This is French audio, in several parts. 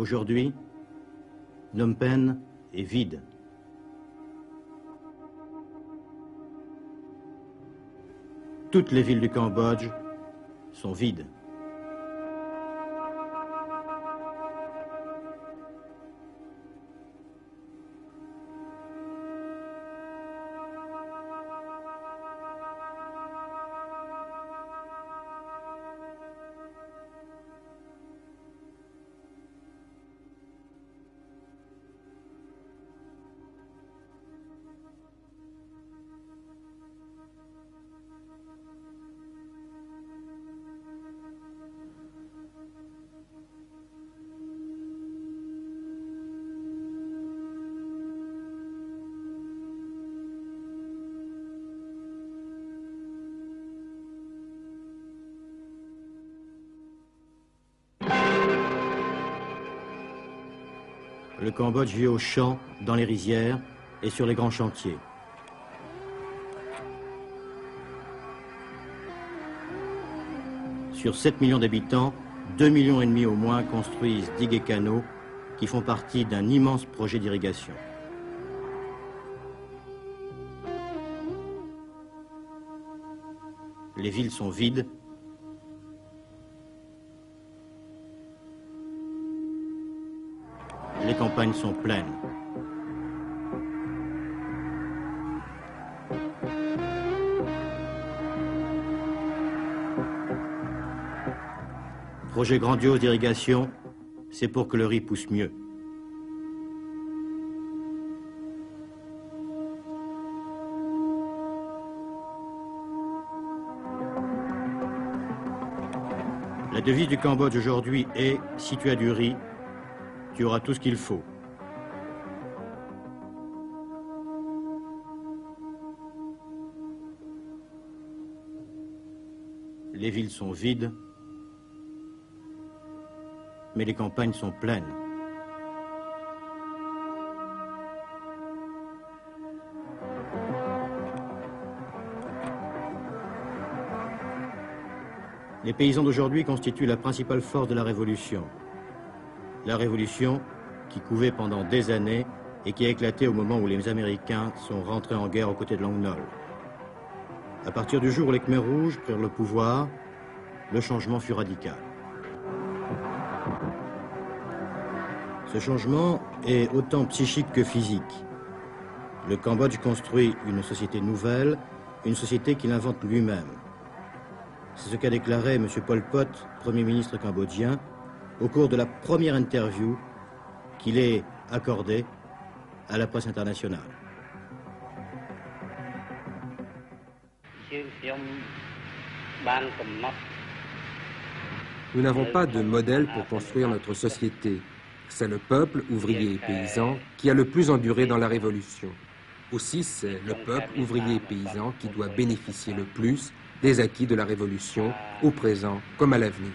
Aujourd'hui, Phnom Penh est vide. Toutes les villes du Cambodge sont vides. Le Cambodge vit aux champs, dans les rizières et sur les grands chantiers. Sur 7 millions d'habitants, 2,5 millions au moins construisent digues et canaux qui font partie d'un immense projet d'irrigation. Les villes sont vides. Les campagnes sont pleines. Projet grandiose d'irrigation, c'est pour que le riz pousse mieux. La devise du Cambodge aujourd'hui est « Si tu as du riz, tu auras tout ce qu'il faut ». Les villes sont vides, mais les campagnes sont pleines. Les paysans d'aujourd'hui constituent la principale force de la Révolution. La Révolution qui couvait pendant des années et qui a éclaté au moment où les Américains sont rentrés en guerre aux côtés de Lon Nol. À partir du jour où les Khmers rouges prirent le pouvoir, le changement fut radical. Ce changement est autant psychique que physique. Le Cambodge construit une société nouvelle, une société qu'il invente lui-même. C'est ce qu'a déclaré M. Pol Pot, Premier ministre cambodgien, au cours de la première interview qu'il ait accordée à la presse internationale. Nous n'avons pas de modèle pour construire notre société. C'est le peuple, ouvrier et paysan, qui a le plus enduré dans la Révolution. Aussi, c'est le peuple, ouvrier et paysan, qui doit bénéficier le plus des acquis de la Révolution, au présent comme à l'avenir.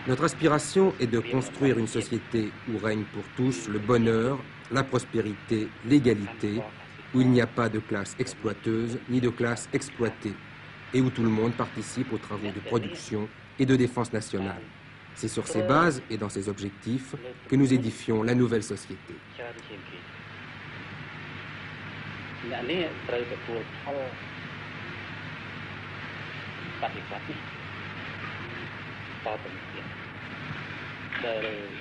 Notre aspiration est de construire une société où règne pour tous le bonheur, la prospérité, l'égalité, où il n'y a pas de classe exploiteuse ni de classe exploitée, et où tout le monde participe aux travaux de production et de défense nationale. C'est sur ces bases et dans ces objectifs que nous édifions la nouvelle société.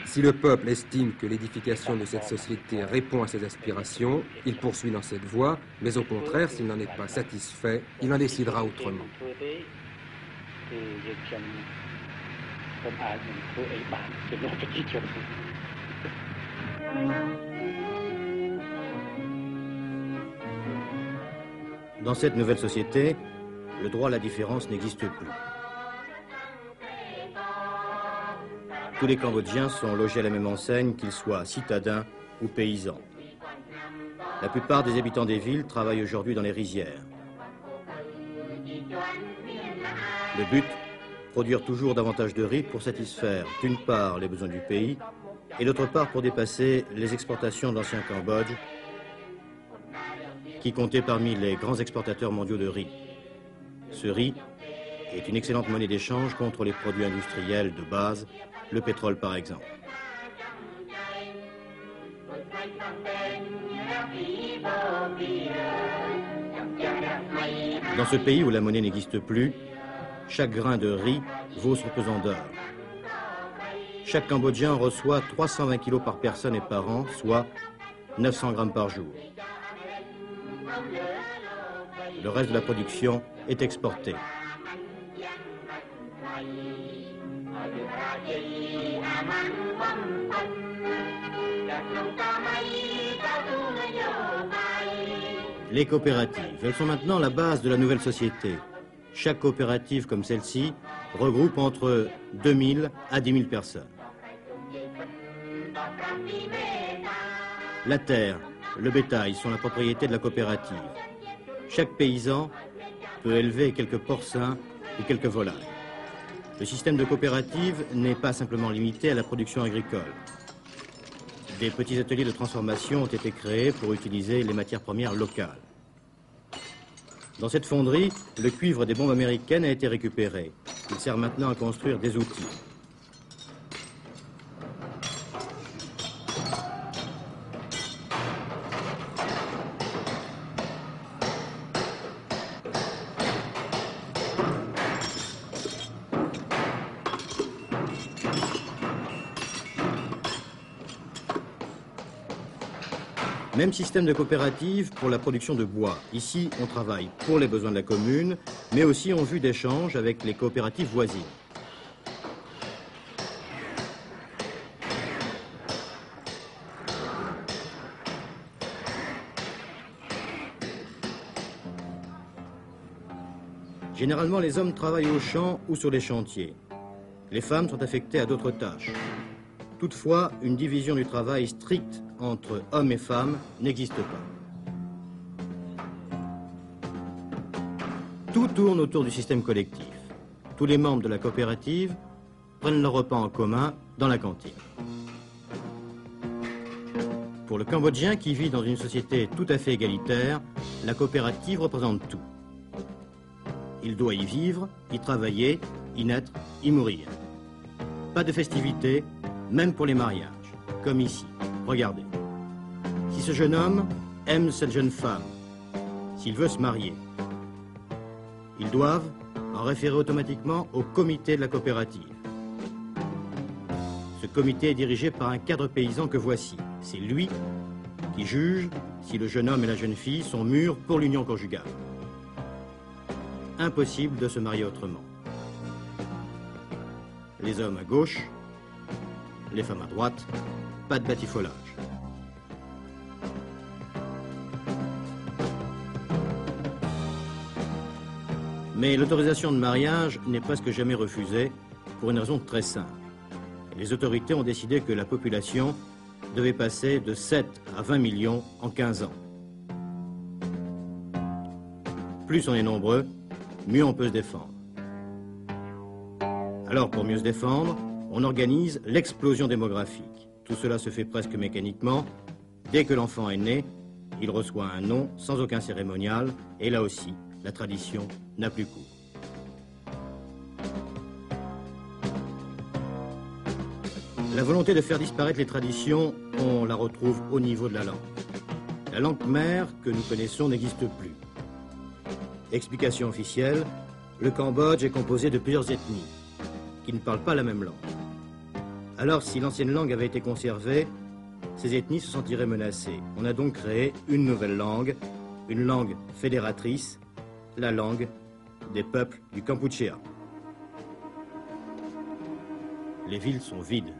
Si le peuple estime que l'édification de cette société répond à ses aspirations, il poursuit dans cette voie, mais au contraire, s'il n'en est pas satisfait, il en décidera autrement. Dans cette nouvelle société, le droit à la différence n'existe plus. Tous les Cambodgiens sont logés à la même enseigne, qu'ils soient citadins ou paysans. La plupart des habitants des villes travaillent aujourd'hui dans les rizières. Le but, produire toujours davantage de riz pour satisfaire d'une part les besoins du pays et d'autre part pour dépasser les exportations d'ancien Cambodge qui comptaient parmi les grands exportateurs mondiaux de riz. Ce riz est une excellente monnaie d'échange contre les produits industriels de base, le pétrole par exemple. Dans ce pays où la monnaie n'existe plus, chaque grain de riz vaut son pesant d'or. Chaque Cambodgien reçoit 320 kilos par personne et par an, soit 900 grammes par jour. Le reste de la production est exporté. Les coopératives, elles sont maintenant la base de la nouvelle société. Chaque coopérative comme celle-ci regroupe entre 2000 à 10 000 personnes. La terre, le bétail sont la propriété de la coopérative. Chaque paysan peut élever quelques porcins ou quelques volailles. Le système de coopérative n'est pas simplement limité à la production agricole. Des petits ateliers de transformation ont été créés pour utiliser les matières premières locales. Dans cette fonderie, le cuivre des bombes américaines a été récupéré. Il sert maintenant à construire des outils. Même système de coopérative pour la production de bois. Ici, on travaille pour les besoins de la commune, mais aussi en vue d'échanges avec les coopératives voisines. Généralement, les hommes travaillent au champ ou sur les chantiers. Les femmes sont affectées à d'autres tâches. Toutefois, une division du travail stricte entre hommes et femmes n'existe pas. Tout tourne autour du système collectif. Tous les membres de la coopérative prennent leur repas en commun dans la cantine. Pour le Cambodgien qui vit dans une société tout à fait égalitaire, la coopérative représente tout. Il doit y vivre, y travailler, y naître, y mourir. Pas de festivités, même pour les mariages, comme ici. Regardez. Si ce jeune homme aime cette jeune femme, s'il veut se marier, ils doivent en référer automatiquement au comité de la coopérative. Ce comité est dirigé par un cadre paysan que voici. C'est lui qui juge si le jeune homme et la jeune fille sont mûrs pour l'union conjugale. Impossible de se marier autrement. Les hommes à gauche, les femmes à droite, pas de batifolage. Mais l'autorisation de mariage n'est presque jamais refusée pour une raison très simple. Les autorités ont décidé que la population devait passer de 7 à 20 millions en 15 ans. Plus on est nombreux, mieux on peut se défendre. Alors, pour mieux se défendre, on organise l'explosion démographique. Tout cela se fait presque mécaniquement. Dès que l'enfant est né, il reçoit un nom sans aucun cérémonial, et là aussi, la tradition n'a plus cours. La volonté de faire disparaître les traditions, on la retrouve au niveau de la langue. La langue mère que nous connaissons n'existe plus. Explication officielle, le Cambodge est composé de plusieurs ethnies qui ne parlent pas la même langue. Alors, si l'ancienne langue avait été conservée, ces ethnies se sentiraient menacées. On a donc créé une nouvelle langue, une langue fédératrice, la langue des peuples du Kampuchéa. Les villes sont vides.